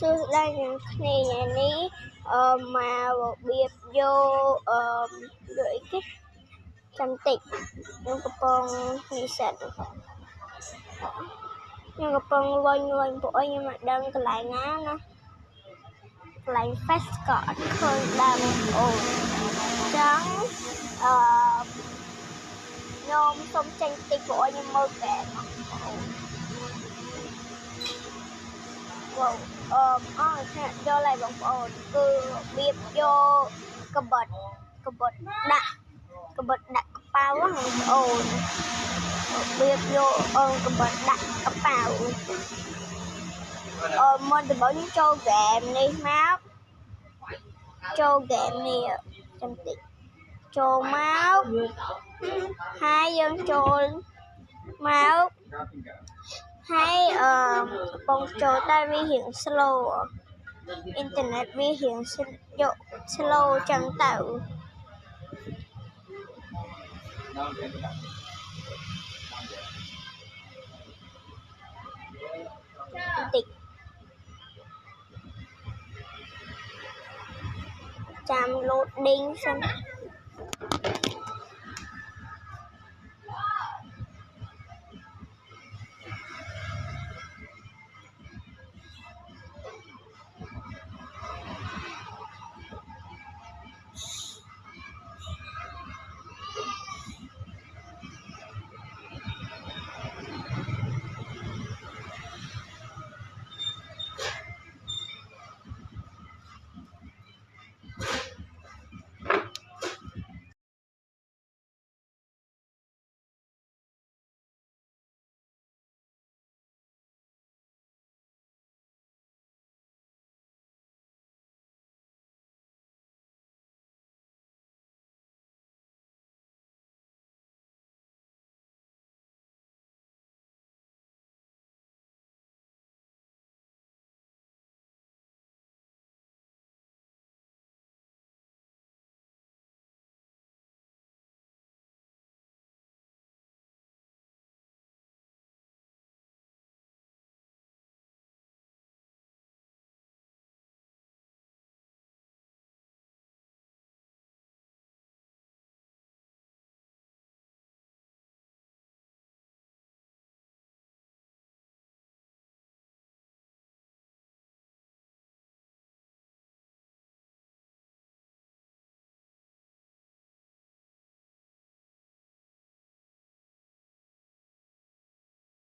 Sư đây những này ní mà biệt vô gửi cái trăm tịch nhưng có phong đi sẵn nhưng có phong loanh bộ nhưng mà đang cái lại ná nó lại phát cọt hơn đam ồn trắng nhôm không tranh tịch bộ nhưng mơ kẻ wow do lại bóng ồn cứ biệt vô cơ bật đặt bao quá ồn biệt vô cơ bật đặt bao mình thì bảo những châu game đi máu châu game nè trăm tỷ châu máu hai dân châu máu hay bóng châu ta vi hiện slow internet vi hiện slow chẳng tạo tịch chạm loading xong